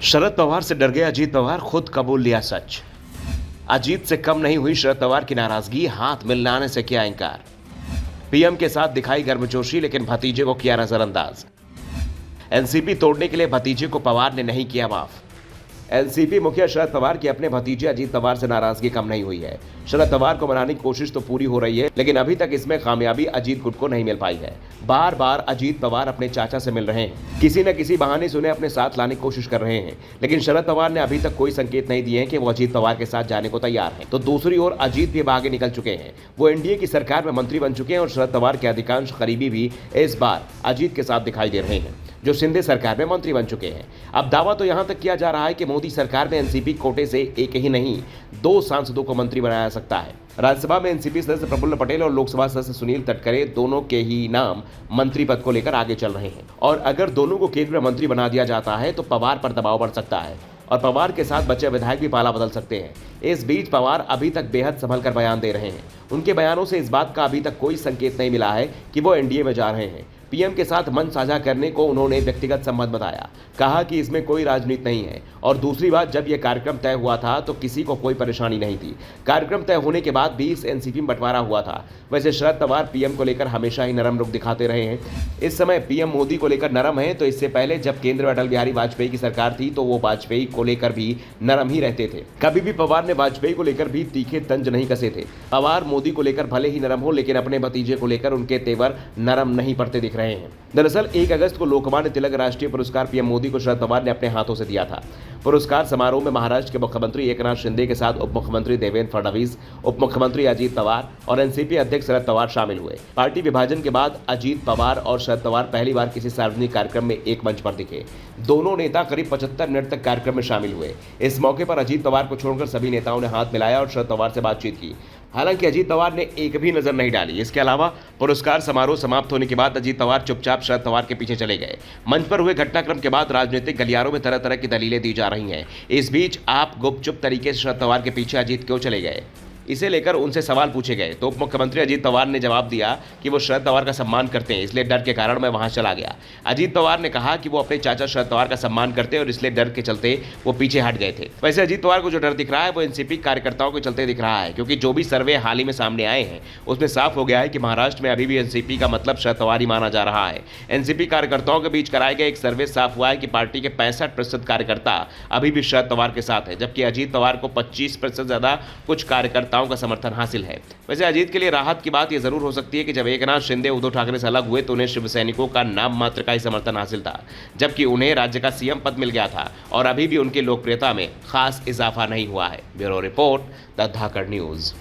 शरद पवार से डर गए अजीत पवार, खुद कबूल लिया सच। अजीत से कम नहीं हुई शरद पवार की नाराजगी, हाथ मिलाने से किया इनकार। पीएम के साथ दिखाई गर्मजोशी, लेकिन भतीजे को किया नजरअंदाज। एनसीपी तोड़ने के लिए भतीजे को पवार ने नहीं किया माफ। एनसीपी मुखिया शरद पवार की अपने भतीजे अजीत पवार से नाराजगी कम नहीं हुई है। शरद पवार को मनाने की कोशिश तो पूरी हो रही है, लेकिन अभी तक इसमें कामयाबी अजीत गुट को नहीं मिल पाई है। बार बार अजीत पवार अपने चाचा से मिल रहे हैं, किसी न किसी बहाने से उन्हें अपने साथ लाने की कोशिश कर रहे हैं, लेकिन शरद पवार ने अभी तक कोई संकेत नहीं दिए हैं कि वो अजीत पवार के साथ जाने को तैयार हैं। तो दूसरी ओर अजीत भी अब आगे निकल चुके हैं। वो एनडीए की सरकार में मंत्री बन चुके हैं और शरद पवार के अधिकांश करीबी भी इस बार अजीत के साथ दिखाई दे रहे हैं, जो शिंदे सरकार में मंत्री बन चुके हैं। अब दावा तो यहां तक किया जा रहा है कि मोदी सरकार में एनसीपी कोटे से एक ही नहीं, 2 सांसदों को मंत्री बनाया जा सकता है। राज्यसभा में एनसीपी सदस्य प्रफुल्ल पटेल और लोकसभा सदस्य सुनील तटकरे दोनों के ही नाम मंत्री पद को लेकर आगे चल रहे हैं, और अगर दोनों को केंद्रीय मंत्री बना दिया जाता है तो पवार पर दबाव बढ़ सकता है और पवार के साथ बचे विधायक भी पाला बदल सकते हैं। इस बीच पवार अभी तक बेहद संभल कर बयान दे रहे हैं। उनके बयानों से इस बात का अभी तक कोई संकेत नहीं मिला है कि वो एनडीए में जा रहे हैं। पीएम के साथ मंच साझा करने को उन्होंने व्यक्तिगत संबंध बताया, कहा कि इसमें कोई राजनीति नहीं है। और दूसरी बात, जब यह कार्यक्रम तय हुआ था तो किसी को कोई परेशानी नहीं थी। कार्यक्रम तय होने के बाद भी इस एनसीपी में बंटवारा हुआ था। वैसे शरद पवार पीएम को लेकर हमेशा ही नरम रुख दिखाते रहे हैं। इस समय पीएम मोदी को लेकर नरम है, तो इससे पहले जब केंद्र में अटल बिहारी वाजपेयी की सरकार थी तो वो वाजपेयी को लेकर भी नरम ही रहते थे। कभी भी पवार ने वाजपेयी को लेकर भी तीखे तंज नहीं कसे थे। पवार मोदी को लेकर भले ही नरम हो, लेकिन अपने भतीजे को लेकर उनके तेवर नरम नहीं पड़ते दिख रहे हैं। दरअसल 1 अगस्त को लोकमान्य तिलक राष्ट्रीय पुरस्कार पीएम मोदी को शरद पवार ने अपने हाथों से दिया था। पुरस्कार समारोह में महाराष्ट्र के मुख्यमंत्री एकनाथ शिंदे के साथ उप मुख्यमंत्री देवेंद्र फडणवीस, उप मुख्यमंत्री अजीत पवार और एनसीपी अध्यक्ष शरद पवार शामिल हुए। पार्टी विभाजन के बाद अजीत पवार और शरद पवार पहली बार किसी सार्वजनिक कार्यक्रम में एक मंच पर दिखे। दोनों नेता करीब 75 मिनट तक कार्यक्रम में शामिल हुए। इस मौके पर अजीत पवार को छोड़कर सभी नेताओं ने हाथ मिलाया और शरद पवार से बातचीत की। हालांकि अजीत पवार ने एक भी नजर नहीं डाली। इसके अलावा पुरस्कार समारोह समाप्त होने के बाद अजीत पवार चुपचाप शरद पवार के पीछे चले गए। मंच पर हुए घटनाक्रम के बाद राजनीतिक गलियारों में तरह तरह की दलीलें दी जा रही हैं। इस बीच आप गुपचुप तरीके से शरद पवार के पीछे अजीत क्यों चले गए, इसे लेकर उनसे सवाल पूछे गए तो उप मुख्यमंत्री अजीत पवार ने जवाब दिया कि वो शरद पवार का सम्मान करते हैं, इसलिए डर के कारण मैं वहां चला गया। अजीत पवार ने कहा कि वो अपने चाचा शरद पवार का सम्मान करते हैं और इसलिए डर के चलते वो पीछे हट गए थे। वैसे अजीत पवार को जो डर दिख रहा है वो एनसीपी कार्यकर्ताओं के चलते दिख रहा है, क्योंकि जो भी सर्वे हाल ही में सामने आए हैं उसमें साफ हो गया है कि महाराष्ट्र में अभी भी एनसीपी का मतलब शरद पवार ही माना जा रहा है। एनसीपी कार्यकर्ताओं के बीच कराए गए एक सर्वे साफ हुआ है कि पार्टी के 65% कार्यकर्ता अभी भी शरद पवार के साथ है, जबकि अजीत पवार को 25% ज्यादा कुछ कार्यकर्ताओं का समर्थन हासिल है। वैसे अजीत के लिए राहत की बात यह जरूर हो सकती है कि जब एकनाथ शिंदे उद्धव ठाकरे से अलग हुए तो उन्हें शिव सैनिकों का नाम मात्र का ही समर्थन हासिल था, जबकि उन्हें राज्य का सीएम पद मिल गया था और अभी भी उनकी लोकप्रियता में खास इजाफा नहीं हुआ है। Bureau report, the Dhakad news.